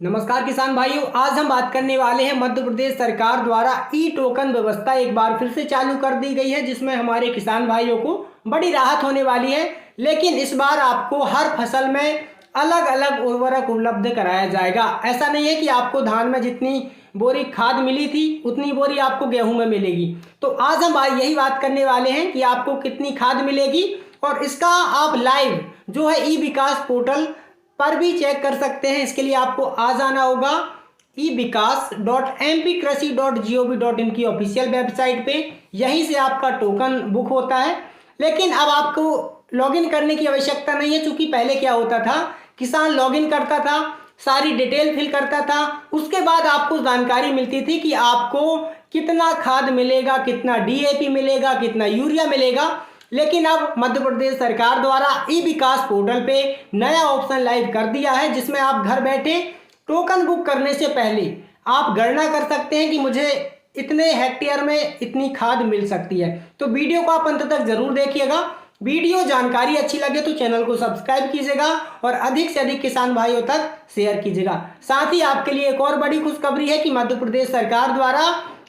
नमस्कार किसान भाइयों, आज हम बात करने वाले हैं मध्य प्रदेश सरकार द्वारा ई टोकन व्यवस्था एक बार फिर से चालू कर दी गई है, जिसमें हमारे किसान भाइयों को बड़ी राहत होने वाली है। लेकिन इस बार आपको हर फसल में अलग अलग उर्वरक उपलब्ध कराया जाएगा। ऐसा नहीं है कि आपको धान में जितनी बोरी खाद मिली थी उतनी बोरी आपको गेहूं में मिलेगी। तो आज हम यही बात करने वाले हैं कि आपको कितनी खाद मिलेगी, और इसका आप लाइव जो है ई विकास पोर्टल पर भी चेक कर सकते हैं। इसके लिए आपको आ जाना होगा evikas.mpkrisi.gov.in की ऑफिशियल वेबसाइट पे। यहीं से आपका टोकन बुक होता है। लेकिन अब आपको लॉगिन करने की आवश्यकता नहीं है, क्योंकि पहले क्या होता था, किसान लॉगिन करता था, सारी डिटेल फिल करता था, उसके बाद आपको जानकारी मिलती थी कि आपको कितना खाद मिलेगा, कितना डीएपी मिलेगा, कितना यूरिया मिलेगा। लेकिन अब मध्य प्रदेश सरकार द्वारा ई विकास पोर्टल पे नया ऑप्शन लाइव कर दिया है, जिसमें आप घर बैठे टोकन बुक करने से पहले आप गणना कर सकते हैं कि मुझे इतने हेक्टेयर में इतनी खाद मिल सकती है। तो वीडियो को आप अंत तक जरूर देखिएगा। वीडियो जानकारी अच्छी लगे तो चैनल को सब्सक्राइब कीजिएगा और अधिक से अधिक किसान भाइयों तक शेयर कीजिएगा। साथ ही आपके लिए एक और बड़ी खुशखबरी है कि मध्य प्रदेश सरकार द्वारा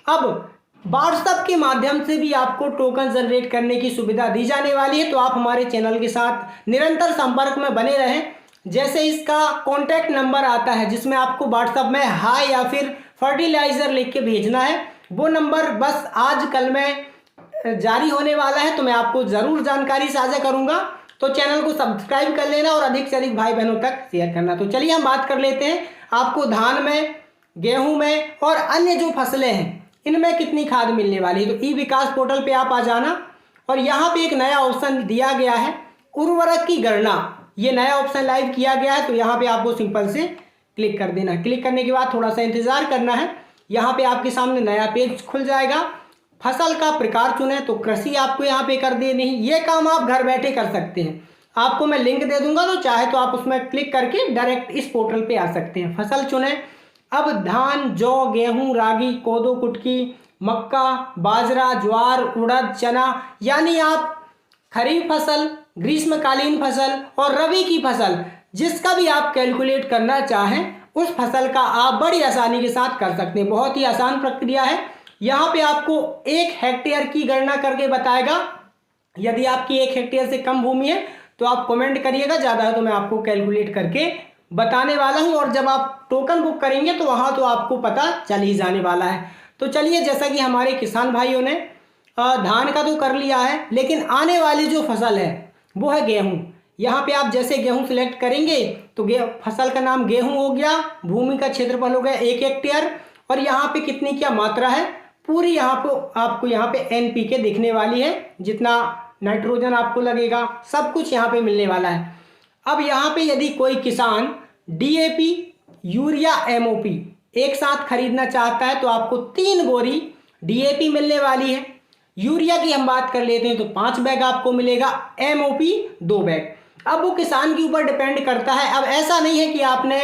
अब व्हाट्सएप के माध्यम से भी आपको टोकन जनरेट करने की सुविधा दी जाने वाली है। तो आप हमारे चैनल के साथ निरंतर संपर्क में बने रहें। जैसे इसका कॉन्टैक्ट नंबर आता है, जिसमें आपको व्हाट्सएप में हाय या फिर फर्टिलाइजर लिख के भेजना है, वो नंबर बस आज कल में जारी होने वाला है। तो मैं आपको ज़रूर जानकारी साझा करूँगा। तो चैनल को सब्सक्राइब कर लेना और अधिक से अधिक भाई बहनों तक शेयर करना। तो चलिए हम बात कर लेते हैं आपको धान में, गेहूँ में और अन्य जो फसलें हैं इनमें कितनी खाद मिलने वाली है। तो ई विकास पोर्टल पे आप आ जाना, और यहाँ पे एक नया ऑप्शन दिया गया है उर्वरक की गणना। ये नया ऑप्शन लाइव किया गया है। तो यहाँ पे आपको सिंपल से क्लिक कर देना है। क्लिक करने के बाद थोड़ा सा इंतजार करना है। यहाँ पे आपके सामने नया पेज खुल जाएगा। फसल का प्रकार चुने तो कृषि आपको यहाँ पे कर देनी है। ये काम आप घर बैठे कर सकते हैं। आपको मैं लिंक दे दूंगा, तो चाहे तो आप उसमें क्लिक करके डायरेक्ट इस पोर्टल पे आ सकते हैं। फसल चुने। अब धान, जौ, गेहूं, रागी, कोदो, कुटकी, मक्का, बाजरा, ज्वार, उड़द, चना, यानी आप खरीफ फसल, ग्रीष्मकालीन फसल और रबी की फसल जिसका भी आप कैलकुलेट करना चाहें, उस फसल का आप बड़ी आसानी के साथ कर सकते हैं। बहुत ही आसान प्रक्रिया है। यहाँ पे आपको 1 हेक्टेयर की गणना करके बताएगा। यदि आपकी 1 हेक्टेयर से कम भूमि है तो आप कमेंट करिएगा, ज़्यादा है तो मैं आपको कैलकुलेट करके बताने वाला हूं। और जब आप टोकन बुक करेंगे तो वहां तो आपको पता चल ही जाने वाला है। तो चलिए, जैसा कि हमारे किसान भाइयों ने धान का तो कर लिया है, लेकिन आने वाली जो फसल है वो है गेहूं। यहाँ पे आप जैसे गेहूं सिलेक्ट करेंगे तो फसल का नाम गेहूं हो गया, भूमि का क्षेत्रफल हो गया 1 हेक्टेयर, और यहाँ पे कितनी क्या मात्रा है पूरी यहाँ पे आपको यहाँ पे NPK दिखने वाली है। जितना नाइट्रोजन आपको लगेगा सब कुछ यहाँ पे मिलने वाला है। अब यहाँ पे यदि कोई किसान डीएपी, यूरिया, एमओपी एक साथ खरीदना चाहता है तो आपको 3 बोरी डीएपी मिलने वाली है। यूरिया की हम बात कर लेते हैं तो 5 बैग आपको मिलेगा, एमओपी 2 बैग। अब वो किसान के ऊपर डिपेंड करता है। अब ऐसा नहीं है कि आपने,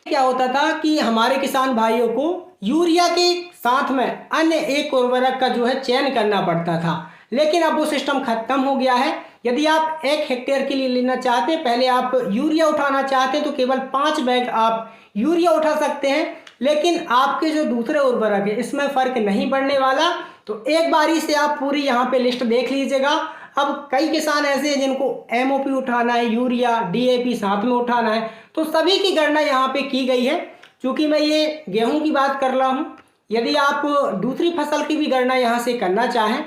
क्या होता था कि हमारे किसान भाइयों को यूरिया के साथ में अन्य एक उर्वरक का जो है चयन करना पड़ता था, लेकिन अब वो सिस्टम खत्म हो गया है। यदि आप 1 हेक्टेयर के लिए लेना चाहते हैं, पहले आप यूरिया उठाना चाहते हैं तो केवल 5 बैग आप यूरिया उठा सकते हैं। लेकिन आपके जो दूसरे उर्वरक है इसमें फर्क नहीं पड़ने वाला। तो एक बारी से आप पूरी यहाँ पे लिस्ट देख लीजिएगा। अब कई किसान ऐसे हैं जिनको एमओपी उठाना है, यूरिया, डीएपी साथ में उठाना है, तो सभी की गणना यहाँ पे की गई है। चूंकि मैं ये गेहूं की बात कर रहा हूँ, यदि आप दूसरी फसल की भी गणना यहाँ से करना चाहें,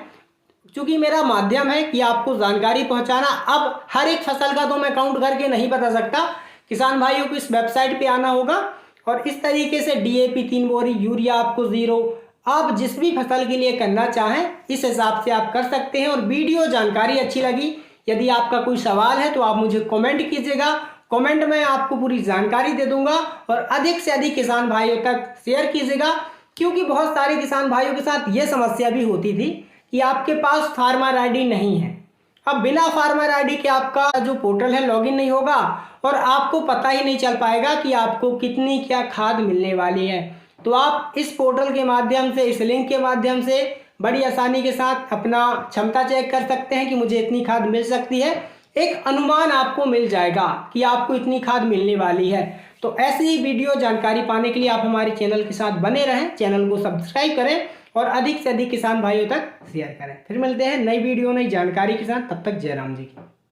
चूंकि मेरा माध्यम है कि आपको जानकारी पहुंचाना, अब हर एक फसल का तो मैं काउंट करके नहीं बता सकता। किसान भाइयों को इस वेबसाइट पे आना होगा और इस तरीके से डीएपी 3 बोरी, यूरिया आपको 0, आप जिस भी फसल के लिए करना चाहें इस हिसाब से आप कर सकते हैं। और वीडियो जानकारी अच्छी लगी, यदि आपका कोई सवाल है तो आप मुझे कमेंट कीजिएगा। कमेंट में आपको पूरी जानकारी दे दूंगा। और अधिक से अधिक किसान भाइयों तक शेयर कीजिएगा, क्योंकि बहुत सारे किसान भाइयों के साथ ये समस्या भी होती थी कि आपके पास फार्मर आईडी नहीं है। अब बिना फार्मर आईडी के आपका जो पोर्टल है लॉगिन नहीं होगा और आपको पता ही नहीं चल पाएगा कि आपको कितनी क्या खाद मिलने वाली है। तो आप इस पोर्टल के माध्यम से, इस लिंक के माध्यम से बड़ी आसानी के साथ अपना क्षमता चेक कर सकते हैं कि मुझे इतनी खाद मिल सकती है। एक अनुमान आपको मिल जाएगा कि आपको इतनी खाद मिलने वाली है। तो ऐसी ही वीडियो जानकारी पाने के लिए आप हमारे चैनल के साथ बने रहें, चैनल को सब्सक्राइब करें और अधिक से अधिक किसान भाइयों तक शेयर करें। फिर मिलते हैं नई वीडियो नई जानकारी के साथ, तब तक जय राम जी की।